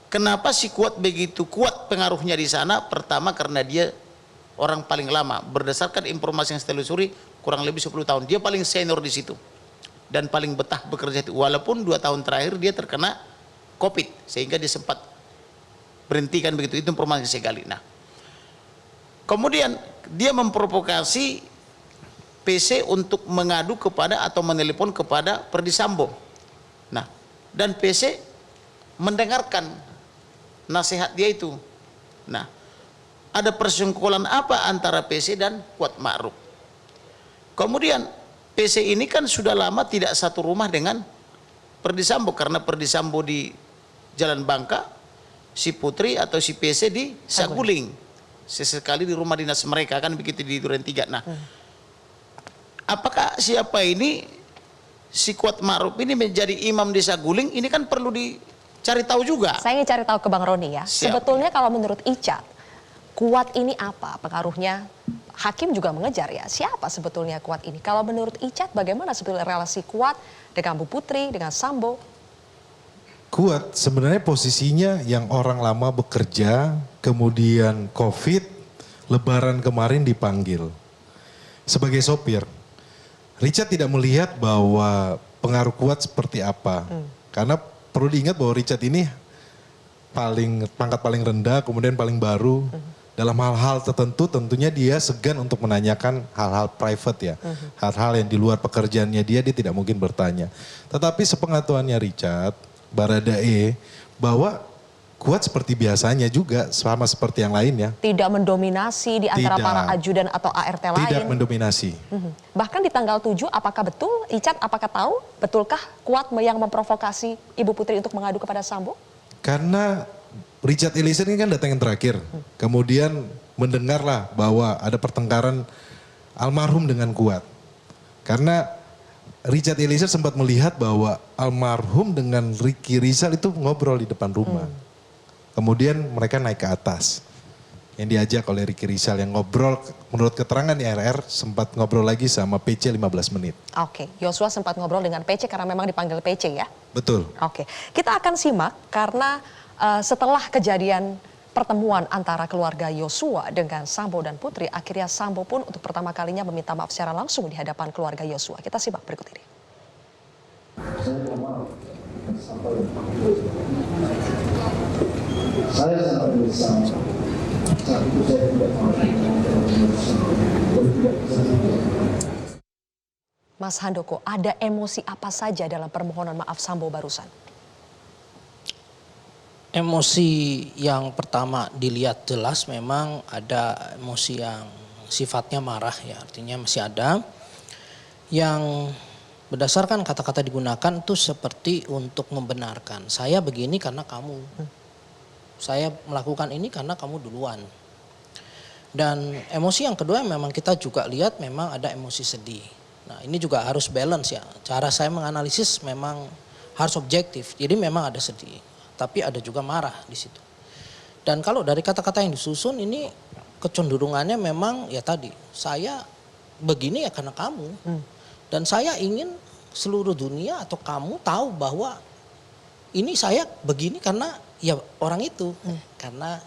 kenapa si Kuat begitu kuat pengaruhnya di sana? Pertama karena dia orang paling lama, berdasarkan informasi yang saya telusuri kurang lebih 10 tahun. Dia paling senior di situ dan paling betah bekerja itu. Walaupun 2 tahun terakhir dia terkena COVID sehingga dia sempat berhentikan begitu. Itu informasi yang saya gali. Nah, kemudian dia memprovokasi PC untuk mengadu kepada atau menelepon kepada Perdi Sambo. Nah, dan PC mendengarkan nasihat dia itu. Nah, ada persengkolan apa antara PC dan Kuat Ma'ruf? Kemudian PC ini kan sudah lama tidak satu rumah dengan Perdi Sambo, karena Perdi Sambo di Jalan Bangka, si Putri atau si PC di Saguling. Sesekali di rumah dinas mereka kan begitu di Duren 3. Nah, apakah siapa ini si Kuat Ma'ruf ini menjadi imam di Saguling? Ini kan perlu dicari tahu juga. Saya ingin cari tahu ke Bang Roni ya. Siap. Sebetulnya kalau menurut Icat, Kuat ini apa pengaruhnya? Hakim juga mengejar ya, siapa sebetulnya Kuat ini? Kalau menurut Icat, bagaimana sebetulnya relasi Kuat dengan Bu Putri, dengan Sambo? Kuat sebenarnya posisinya yang orang lama bekerja, kemudian COVID, Lebaran kemarin dipanggil sebagai sopir. Richard tidak melihat bahwa pengaruh Kuat seperti apa. Karena perlu diingat bahwa Richard ini pangkat paling rendah, kemudian paling baru. Dalam hal-hal tertentu tentunya dia segan untuk menanyakan hal-hal private ya. Hal-hal yang di luar pekerjaannya dia tidak mungkin bertanya. Tetapi sepengetahuannya Richard, Baradae, bahwa Kuat seperti biasanya juga, sama seperti yang lainnya. Tidak mendominasi di antara para ajudan atau ART lain? Tidak mendominasi. Bahkan di tanggal 7, apakah betul, Icat apakah tahu, betulkah Kuat yang memprovokasi Ibu Putri untuk mengadu kepada Sambo? Karena Richard Eliezer ini kan datang yang terakhir. Kemudian mendengarlah bahwa ada pertengkaran almarhum dengan Kuat. Karena Richard Eliezer sempat melihat bahwa almarhum dengan Ricky Rizal itu ngobrol di depan rumah. Kemudian mereka naik ke atas. Yang diajak oleh Ricky Rizal yang ngobrol, menurut keterangan di RR sempat ngobrol lagi sama PC 15 menit. Oke, Yosua sempat ngobrol dengan PC karena memang dipanggil PC ya? Betul. Oke, kita akan simak karena setelah kejadian pertemuan antara keluarga Yosua dengan Sambo dan Putri, akhirnya Sambo pun untuk pertama kalinya meminta maaf secara langsung di hadapan keluarga Yosua. Kita simak berikut ini. Saya sangat menyesal. Saat itu saya tidak Mas Handoko, ada emosi apa saja dalam permohonan maaf Sambo barusan? Emosi yang pertama dilihat jelas memang ada emosi yang sifatnya marah ya, artinya masih ada. Yang berdasarkan kata-kata digunakan itu seperti untuk membenarkan. Saya begini karena kamu. Saya melakukan ini karena kamu duluan. Dan emosi yang kedua memang kita juga lihat memang ada emosi sedih. Nah ini juga harus balance ya. Cara saya menganalisis memang harus objektif. Jadi memang ada sedih. Tapi ada juga marah di situ. Dan kalau dari kata-kata yang disusun ini kecenderungannya memang ya tadi. Saya begini ya karena kamu. Dan saya ingin seluruh dunia atau kamu tahu bahwa ini saya begini karena ya orang itu. Karena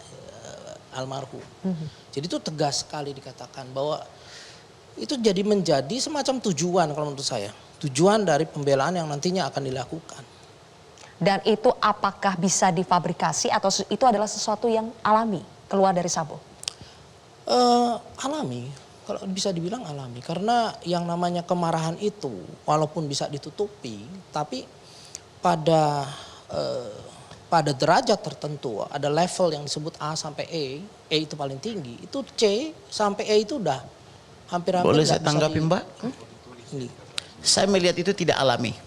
almarhum. Jadi itu tegas sekali dikatakan bahwa itu jadi menjadi semacam tujuan kalau menurut saya. Tujuan dari pembelaan yang nantinya akan dilakukan. Dan itu apakah bisa difabrikasi atau itu adalah sesuatu yang alami keluar dari Sambo? Alami. kalau bisa dibilang alami. Karena yang namanya kemarahan itu walaupun bisa ditutupi, tapi pada derajat tertentu ada level yang disebut A sampai E itu paling tinggi, itu C sampai E itu udah hampir-hampir. Boleh saya tanggapi Mbak? Saya melihat itu tidak alami.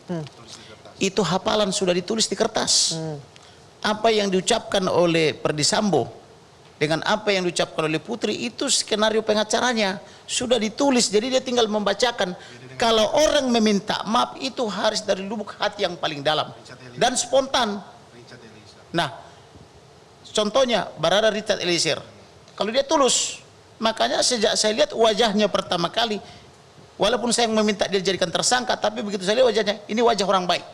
Itu hafalan sudah ditulis di kertas. Apa yang diucapkan oleh Perdi Sambo dengan apa yang diucapkan oleh Putri itu skenario pengacaranya sudah ditulis, jadi dia tinggal membacakan. Kalau orang meminta maaf itu harus dari lubuk hati yang paling dalam dan spontan. Nah, contohnya Barada Richard Eliezer, kalau dia tulus, makanya sejak saya lihat wajahnya pertama kali, walaupun saya meminta dia dijadikan tersangka, tapi begitu saya lihat wajahnya, ini wajah orang baik.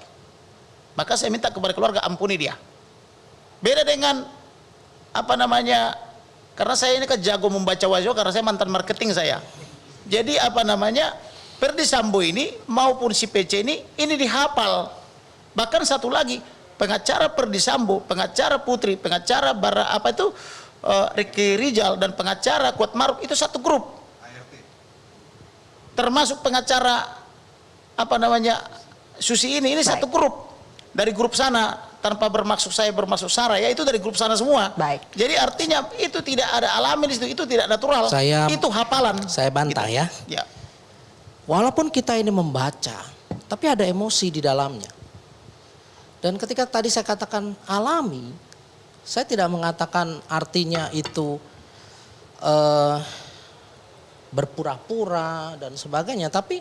Maka saya minta kepada keluarga ampuni dia. Beda dengan apa namanya, karena saya ini kan jago membaca wajah karena saya mantan marketing saya. Jadi apa namanya, Perdi Sambo ini maupun si PC ini dihafal. Bahkan satu lagi, pengacara Perdi Sambo, pengacara Putri, pengacara Ricky Rijal dan pengacara Kuat Maruf itu satu grup. Termasuk pengacara apa namanya Susi ini satu grup. Dari grup sana, tanpa bermaksud saya bermaksud Sarah, ya itu dari grup sana semua. Baik. Jadi artinya itu tidak ada alami di situ, itu tidak natural. Itu hafalan. Saya bantah gitu. ya. Walaupun kita ini membaca, tapi ada emosi di dalamnya. Dan ketika tadi saya katakan alami, saya tidak mengatakan artinya itu berpura-pura dan sebagainya, tapi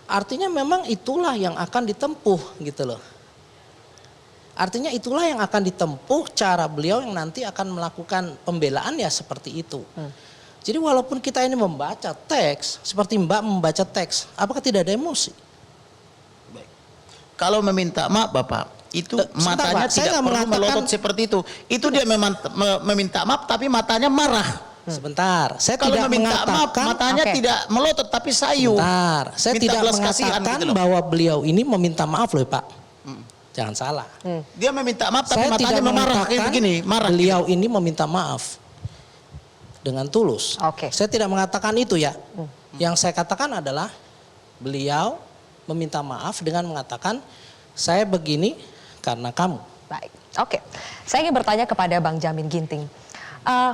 artinya memang itulah yang akan ditempuh gitu loh. Artinya itulah yang akan ditempuh cara beliau yang nanti akan melakukan pembelaan ya seperti itu. Jadi walaupun kita ini membaca teks, seperti Mbak membaca teks, apakah tidak ada emosi? Baik. Kalau meminta maaf Bapak, itu matanya Pak, tidak perlu melotot seperti itu. Itu dia memang meminta maaf tapi matanya marah. Sebentar, saya kalau tidak meminta maaf mengatakan matanya tidak melotot tapi sayu. Sebentar, saya minta tidak belas kasihan mengatakan gitu loh. bahwa beliau ini meminta maaf loh Pak. Jangan salah. Dia meminta maaf tapi Saya matanya tidak memarah kayak mengatakan begini, marah. beliau ini meminta maaf dengan tulus. Saya tidak mengatakan itu ya. Yang saya katakan adalah beliau meminta maaf dengan mengatakan saya begini karena kamu. Baik, oke. Saya ingin bertanya kepada Bang Jamin Ginting.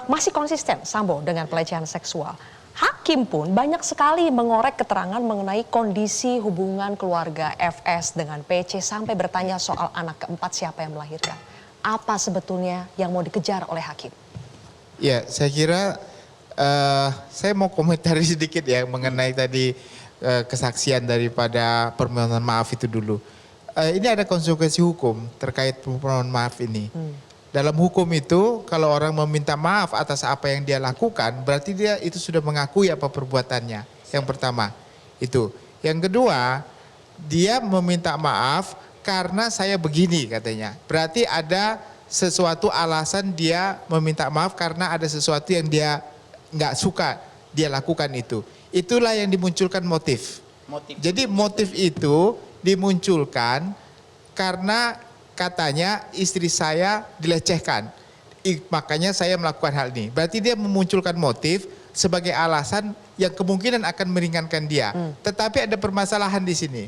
Masih konsisten Sambo dengan pelecehan seksual. Hakim pun banyak sekali mengorek keterangan mengenai kondisi hubungan keluarga FS dengan PC sampai bertanya soal anak keempat siapa yang melahirkan. Apa sebetulnya yang mau dikejar oleh hakim? Ya, saya kira saya mau komentari sedikit ya mengenai tadi kesaksian daripada permohonan maaf itu dulu. Ini ada konsekuensi hukum terkait permohonan maaf ini. Dalam hukum itu kalau orang meminta maaf atas apa yang dia lakukan, berarti dia itu sudah mengakui apa perbuatannya. Yang pertama itu. Yang kedua, dia meminta maaf karena saya begini katanya. Berarti ada sesuatu alasan dia meminta maaf karena ada sesuatu yang dia nggak suka dia lakukan itu. Itulah yang dimunculkan motif. Jadi motif itu dimunculkan karena katanya istri saya dilecehkan, makanya saya melakukan hal ini. Berarti dia memunculkan motif sebagai alasan yang kemungkinan akan meringankan dia. Tetapi ada permasalahan di sini.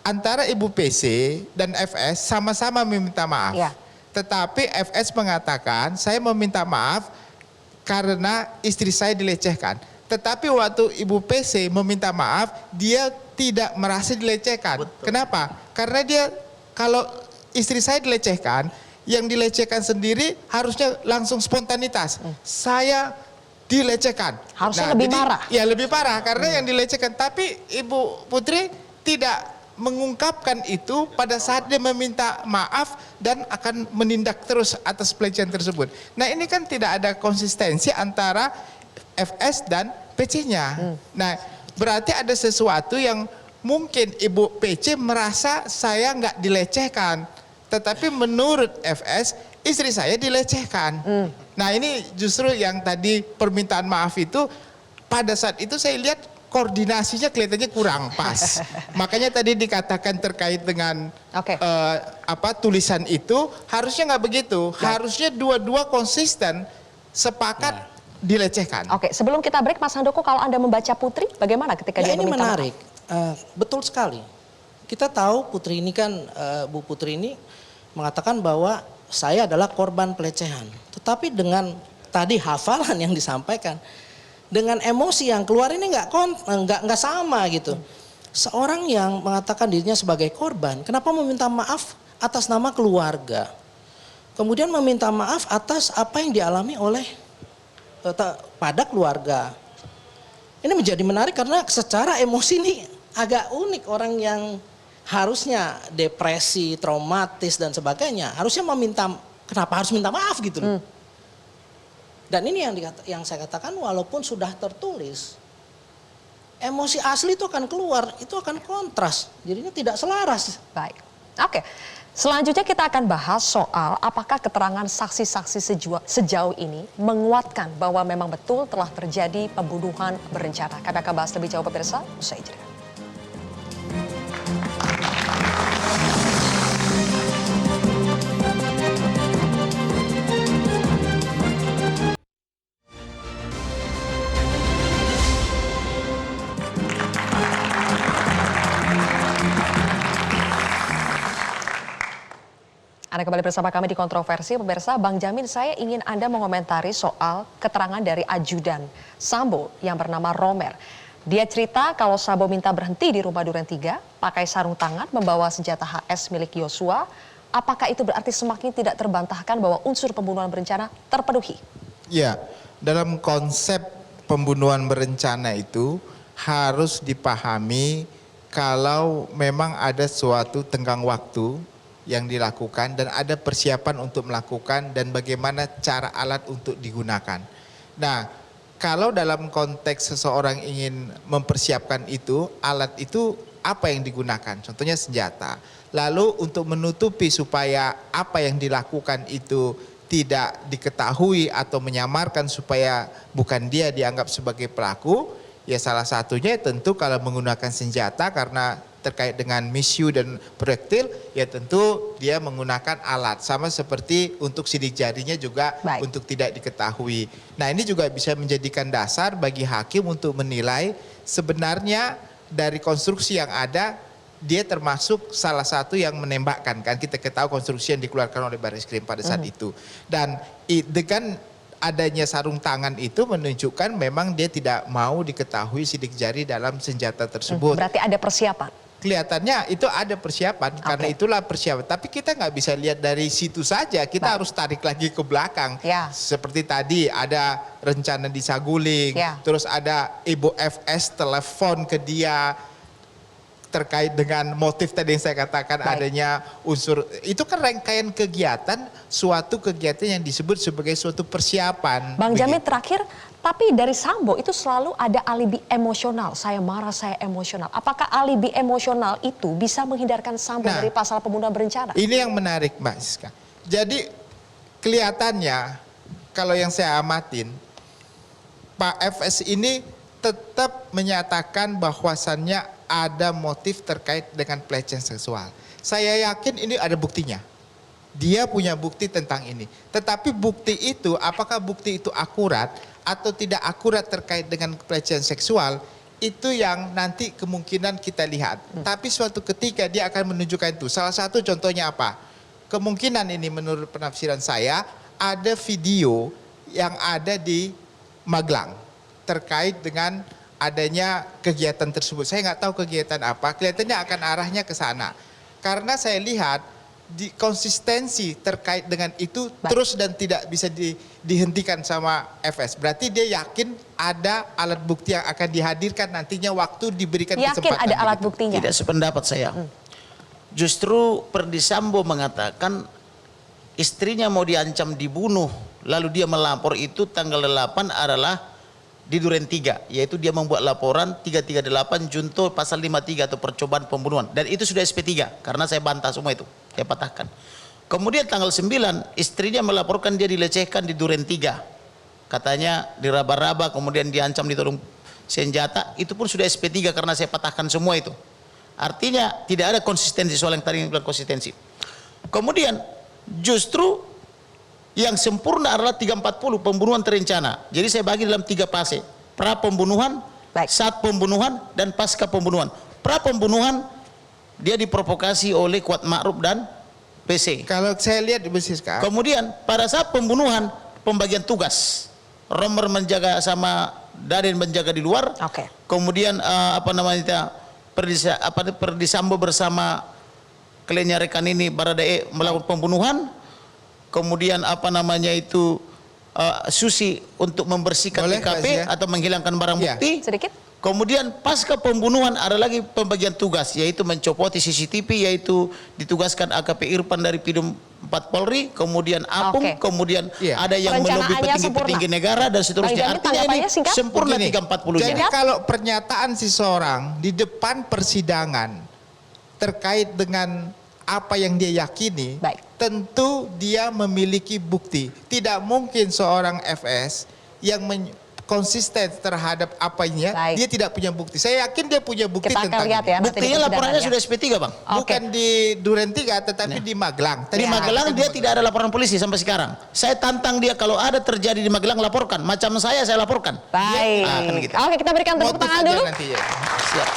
Antara Ibu PC dan FS sama-sama meminta maaf. Tetapi FS mengatakan saya meminta maaf karena istri saya dilecehkan. Tetapi waktu Ibu PC meminta maaf, dia tidak merasa dilecehkan. Kenapa? Karena dia kalau istri saya dilecehkan, yang dilecehkan sendiri harusnya langsung spontanitas. Saya dilecehkan. Harusnya lebih marah. Ya lebih parah karena yang dilecehkan. Tapi Ibu Putri tidak mengungkapkan itu pada saat dia meminta maaf dan akan menindak terus atas pelecehan tersebut. Nah ini kan tidak ada konsistensi antara FS dan PC-nya. Nah berarti ada sesuatu yang mungkin Ibu PC merasa saya nggak dilecehkan, tetapi menurut FS istri saya dilecehkan. Nah ini justru yang tadi permintaan maaf itu pada saat itu saya lihat koordinasinya kelihatannya kurang pas. Makanya tadi dikatakan terkait dengan tulisan itu harusnya nggak begitu. Harusnya dua-dua konsisten sepakat dilecehkan. Oke, sebelum kita break, Mas Handoko, kalau Anda membaca Putri, bagaimana ketika dia ini meminta menarik. Betul sekali. Kita tahu Putri ini kan, Bu Putri ini mengatakan bahwa saya adalah korban pelecehan. Tetapi dengan tadi hafalan yang disampaikan, dengan emosi yang keluar ini nggak sama gitu. Seorang yang mengatakan dirinya sebagai korban, kenapa meminta maaf atas nama keluarga? Kemudian meminta maaf atas apa yang dialami oleh pada keluarga. Ini menjadi menarik karena secara emosi ini agak unik. Orang yang harusnya depresi, traumatis dan sebagainya, harusnya kenapa harus minta maaf gitu loh. Dan ini yang saya katakan, walaupun sudah tertulis, emosi asli itu akan keluar, itu akan kontras, jadinya tidak selaras. Baik, oke. Selanjutnya kita akan bahas soal apakah keterangan saksi-saksi sejauh ini menguatkan bahwa memang betul telah terjadi pembunuhan berencana. Kami akan bahas lebih jauh pemirsa, usai jeda. Anda kembali bersama kami di Kontroversi. Pemirsa, Bang Jamin, saya ingin Anda mengomentari soal keterangan dari ajudan Sambo yang bernama Romer. Dia cerita kalau Sambo minta berhenti di rumah Duren 3, pakai sarung tangan, membawa senjata HS milik Yosua. Apakah itu berarti semakin tidak terbantahkan bahwa unsur pembunuhan berencana terpenuhi? Ya, dalam konsep pembunuhan berencana itu harus dipahami kalau memang ada suatu tenggang waktu yang dilakukan dan ada persiapan untuk melakukan dan bagaimana cara alat untuk digunakan. Nah, kalau dalam konteks seseorang ingin mempersiapkan itu, alat itu apa yang digunakan? Contohnya senjata. Lalu untuk menutupi supaya apa yang dilakukan itu tidak diketahui atau menyamarkan supaya bukan dia dianggap sebagai pelaku, ya salah satunya tentu kalau menggunakan senjata karena terkait dengan misiu dan proyektil, ya tentu dia menggunakan alat. Sama seperti untuk sidik jarinya juga untuk tidak diketahui. Nah, ini juga bisa menjadikan dasar bagi hakim untuk menilai sebenarnya dari konstruksi yang ada, dia termasuk salah satu yang menembakkan. Kan kita ketahui konstruksi yang dikeluarkan oleh Barreskrim pada saat itu. Dan dengan adanya sarung tangan itu menunjukkan memang dia tidak mau diketahui sidik jari dalam senjata tersebut. Berarti ada persiapan? Kelihatannya itu ada persiapan, karena itulah persiapan. Tapi kita nggak bisa lihat dari situ saja, kita harus tarik lagi ke belakang. Seperti tadi ada rencana di Saguling, terus ada Ibu FS telepon ke dia, terkait dengan motif tadi yang saya katakan adanya unsur, itu kan rangkaian kegiatan, suatu kegiatan yang disebut sebagai suatu persiapan. Bang Jamin, terakhir, tapi dari Sambo itu selalu ada alibi emosional, saya marah, saya emosional. Apakah alibi emosional itu bisa menghindarkan Sambo dari pasal pembunuhan berencana? Ini yang menarik Mbak Siska. Jadi kelihatannya kalau yang saya amatin, Pak FS ini tetap menyatakan bahwasannya ada motif terkait dengan pelecehan seksual. Saya yakin ini ada buktinya. Dia punya bukti tentang ini. Tetapi bukti itu, apakah bukti itu akurat atau tidak akurat terkait dengan pelecehan seksual, itu yang nanti kemungkinan kita lihat. Tapi suatu ketika dia akan menunjukkan itu. Salah satu contohnya apa? Kemungkinan ini menurut penafsiran saya, ada video yang ada di Magelang terkait dengan adanya kegiatan tersebut. Saya nggak tahu kegiatan apa, kelihatannya akan arahnya ke sana. Karena saya lihat di konsistensi terkait dengan itu terus dan tidak bisa dihentikan sama FS. Berarti dia yakin ada alat bukti yang akan dihadirkan nantinya waktu diberikan kesempatan. Yakin ada alat buktinya? Tidak sependapat saya. Justru Perdi Sambo mengatakan istrinya mau diancam dibunuh, lalu dia melapor itu tanggal 8 adalah di Duren 3, yaitu dia membuat laporan 338 junto pasal 53 atau percobaan pembunuhan. Dan itu sudah SP3, karena saya bantah semua itu, saya patahkan. Kemudian tanggal 9, istrinya melaporkan dia dilecehkan di Duren 3. Katanya diraba-raba, kemudian diancam ditodong senjata, itu pun sudah SP3 karena saya patahkan semua itu. Artinya tidak ada konsistensi soal yang tadi yang bilang konsistensi. Kemudian justru Yang sempurna adalah 340 pembunuhan terencana. Jadi saya bagi dalam 3 fase. Pra pembunuhan, saat pembunuhan, dan pasca pembunuhan. Pra pembunuhan dia diprovokasi oleh Kuat Ma'ruf dan PC. Kalau saya lihat di Siska. Kemudian pada saat pembunuhan pembagian tugas. Romer menjaga sama Daden menjaga di luar. Kemudian Perdi Sambo bersama kliennya rekan ini Baradae melakukan pembunuhan. Kemudian Susi untuk membersihkan TKP atau menghilangkan barang bukti. Sedikit. Kemudian pasca pembunuhan ada lagi pembagian tugas, yaitu mencopoti CCTV, yaitu ditugaskan AKP Irfan dari Pidum 4 Polri, kemudian Apung, kemudian ada yang melobi petinggi-petinggi negara dan seterusnya. Artinya ini sempurna 340. Jadi kalau pernyataan seseorang di depan persidangan terkait dengan apa yang dia yakini, tentu dia memiliki bukti. Tidak mungkin seorang FS yang konsisten terhadap apanya, dia tidak punya bukti. Saya yakin dia punya bukti tentang ini. Buktinya laporannya sudah SP3, Bang. Bukan di Duren 3, tetapi di Magelang. Di Magelang dia tidak ada laporan polisi sampai sekarang. Saya tantang dia kalau ada terjadi di Magelang laporkan. Macam saya laporkan. Baik. Oke, kita berikan tepuk tangan dulu. Siap.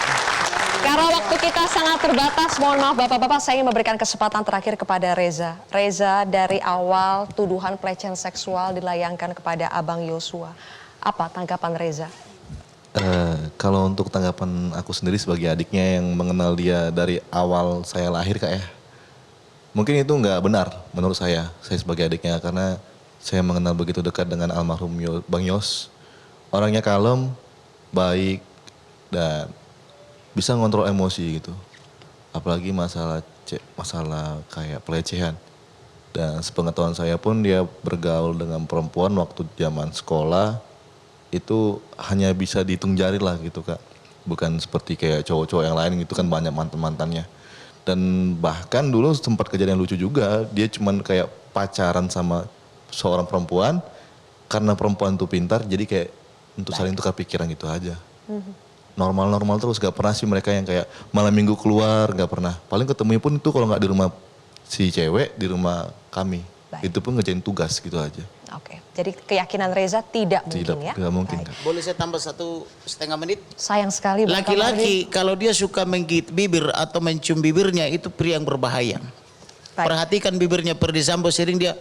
Karena waktu kita sangat terbatas, mohon maaf Bapak-Bapak, saya ingin memberikan kesempatan terakhir kepada Reza. Reza, dari awal tuduhan pelecehan seksual dilayangkan kepada Abang Yosua. Apa tanggapan Reza? Kalau untuk tanggapan aku sendiri sebagai adiknya yang mengenal dia dari awal saya lahir Kak ya. Mungkin itu nggak benar menurut saya sebagai adiknya, karena saya mengenal begitu dekat dengan almarhum Bang Yos. Orangnya kalem, baik, dan bisa ngontrol emosi gitu. Apalagi masalah kayak pelecehan. Dan sepengetahuan saya pun dia bergaul dengan perempuan waktu zaman sekolah. Itu hanya bisa dihitung jari lah gitu Kak. Bukan seperti kayak cowok-cowok yang lain gitu kan, banyak mantan-mantannya. Dan bahkan dulu sempat kejadian lucu juga, dia cuman kayak pacaran sama seorang perempuan, karena perempuan itu pintar jadi kayak untuk saling tukar pikiran gitu aja. Normal-normal terus, gak pernah sih mereka yang kayak malam minggu keluar, gak pernah. Paling ketemu pun itu kalau gak di rumah si cewek, di rumah kami. Itu pun ngerjain tugas gitu aja. Oke, jadi keyakinan Reza tidak mungkin ya? Tidak mungkin. Boleh saya tambah 1,5 menit? Sayang sekali. Laki-laki kalau dia suka menggigit bibir atau mencium bibirnya itu pria yang berbahaya. Perhatikan bibirnya Perdi Sambo, sering dia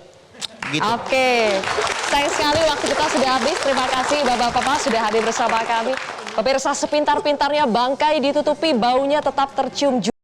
gitu. Oke, sayang sekali waktu kita sudah habis. Terima kasih Bapak-Bapak sudah hadir bersama kami. Pemirsa, sepintar-pintarnya bangkai ditutupi, baunya tetap tercium juga.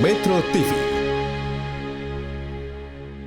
Metro TV.